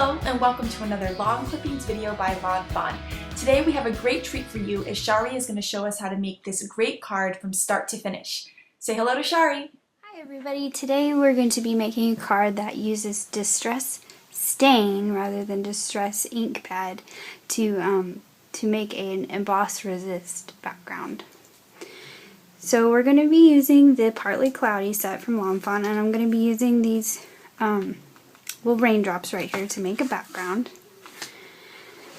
Hello and welcome to another lawn clippings video by Lawn Fawn. Today we have a great treat for you as Chari is going to show us how to make this great card from start to finish. Say hello to Chari. Hi everybody, today we're going to be making a card that uses Distress Stain rather than Distress Ink Pad to make an emboss resist background. So we're going to be using the Partly Cloudy set from Lawn Fawn, and I'm going to be using these little raindrops right here to make a background.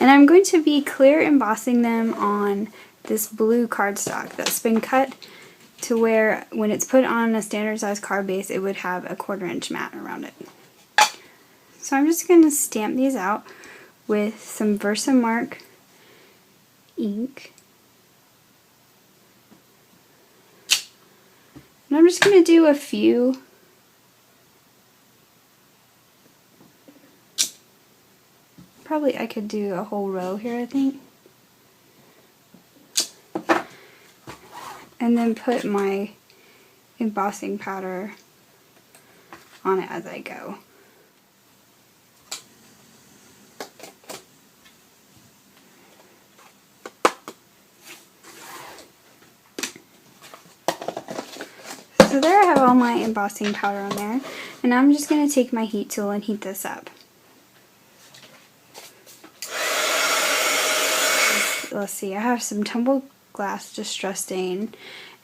And I'm going to be clear embossing them on this blue cardstock that's been cut to where when it's put on a standard size card base it would have a 1/4 inch mat around it. So I'm just going to stamp these out with some Versamark ink. And I'm just going to do a few. Probably I could do a whole row here, I think. And then put my embossing powder on it as I go. So there I have all my embossing powder on there, and I'm just going to take my heat tool and heat this up. Let's see, I have some tumbled glass Distress Stain,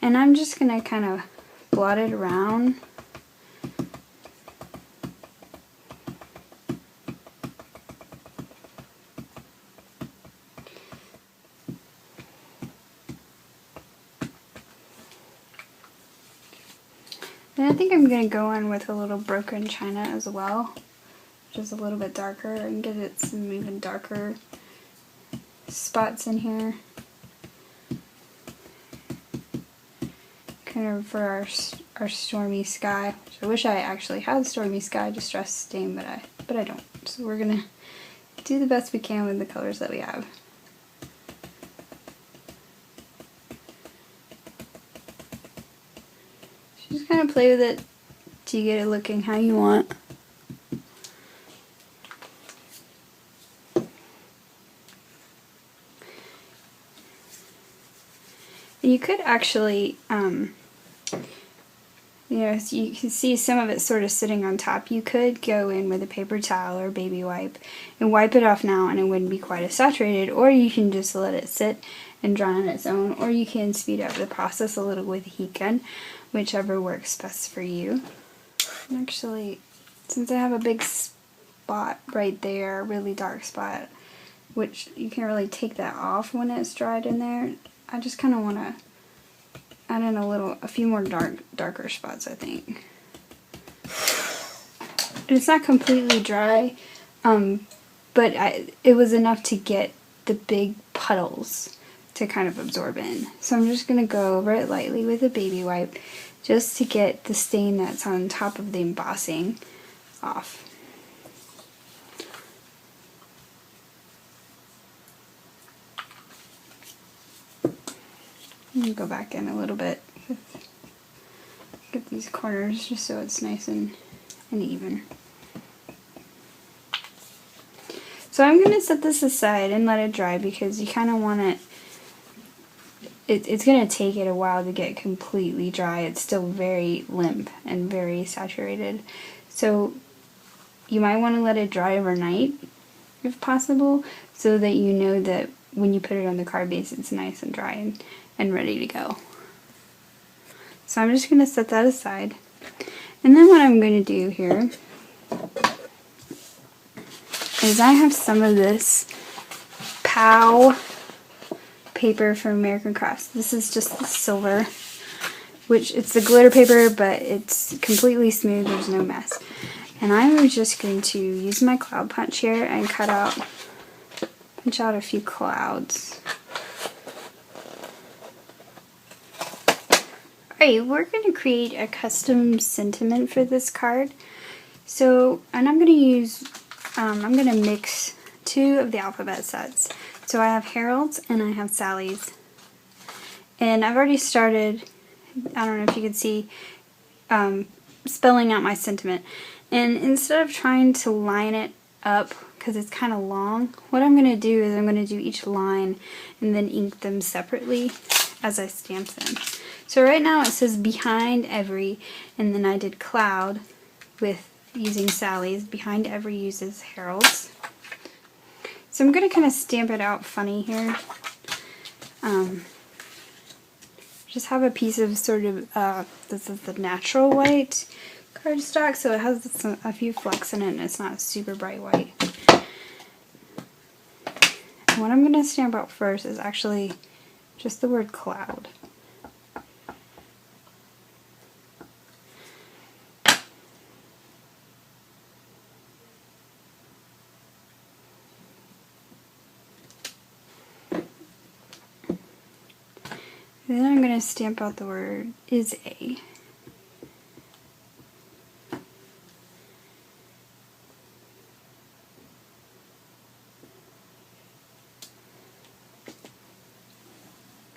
and I'm just going to kind of blot it around. And I think I'm going to go in with a little broken china as well, which is a little bit darker, and get it some even darker spots in here. Kind of for our stormy sky. Which I wish I actually had stormy sky Distress Stain, but I don't. So we're gonna do the best we can with the colors that we have. Just kind of play with it till you get it looking how you want. You could actually, so you can see some of it sort of sitting on top. You could go in with a paper towel or baby wipe and wipe it off now, and it wouldn't be quite as saturated, or you can just let it sit and dry on its own, or you can speed up the process a little with a heat gun, whichever works best for you. And actually, since I have a big spot right there, a really dark spot, which you can't really take that off when it's dried in there, I just kind of want to add in a few more darker spots, I think. It's not completely dry, but it was enough to get the big puddles to kind of absorb in. So I'm just going to go over it lightly with a baby wipe just to get the stain that's on top of the embossing off. Go back in a little bit, get these corners just so it's nice and even. So I'm going to set this aside and let it dry because you kind of want it's going to take it a while to get completely dry. It's still very limp and very saturated. So you might want to let it dry overnight if possible, so that you know that when you put it on the card base it's nice and dry and ready to go. So I'm just going to set that aside. And then what I'm going to do here is I have some of this POW paper from American Crafts. This is just the silver, which it's the glitter paper, but it's completely smooth, there's no mess. And I'm just going to use my cloud punch here and punch out a few clouds. Alright, we're going to create a custom sentiment for this card. So, and I'm going to mix two of the alphabet sets. So I have Harold's and I have Sally's. And I've already started, I don't know if you can see, spelling out my sentiment. And instead of trying to line it up because it's kind of long. What I'm going to do is I'm going to do each line and then ink them separately as I stamp them. So right now it says behind every, and then I did cloud with using Sally's. Behind every uses Harold's. So I'm going to kind of stamp it out funny here. Just have a piece of sort of, this is the natural white cardstock, so it has a few flecks in it and it's not super bright white. And what I'm going to stamp out first is actually just the word cloud. And then I'm going to stamp out the word is a.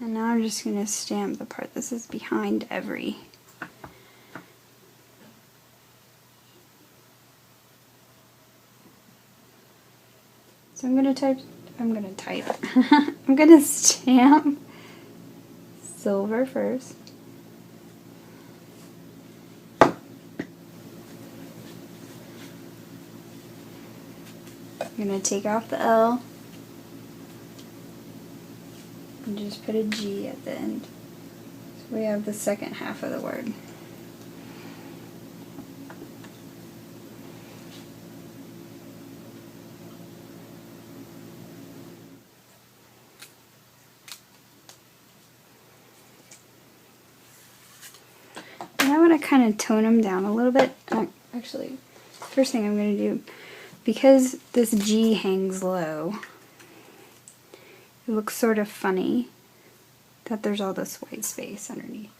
And now I'm just going to stamp the part that says behind every. So I'm going to stamp silver first. I'm going to take off the L and just put a G at the end. So we have the second half of the word. And I want to kind of tone them down a little bit. Actually, first thing I'm going to do, because this G hangs low, it looks sort of funny that there's all this white space underneath.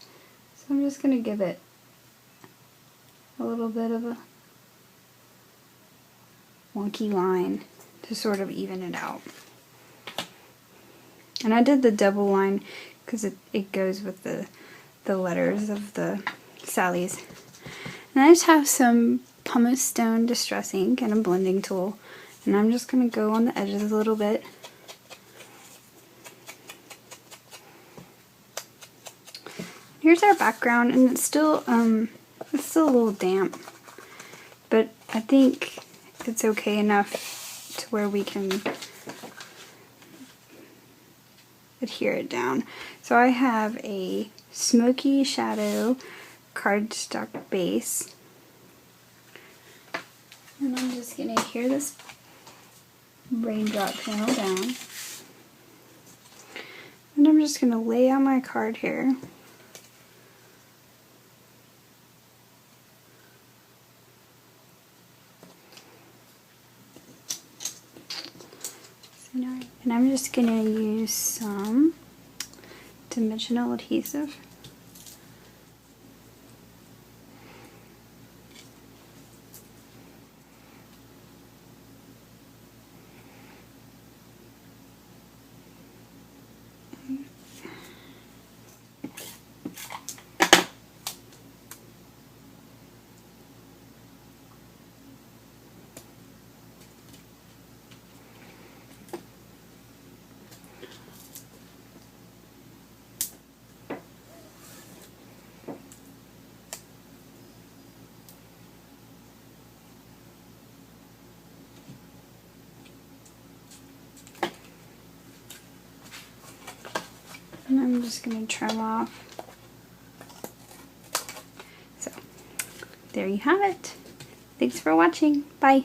So I'm just going to give it a little bit of a wonky line to sort of even it out. And I did the double line because it goes with the letters of the Sally's. And I just have some pumice stone distress ink and a blending tool. And I'm just going to go on the edges a little bit. Here's our background, and it's still a little damp, but I think it's okay enough to where we can adhere it down. So I have a smoky shadow cardstock base, and I'm just going to adhere this raindrop panel down, and I'm just going to lay out my card here. And I'm just going to use some dimensional adhesive. And I'm just going to trim off. So, there you have it. Thanks for watching. Bye.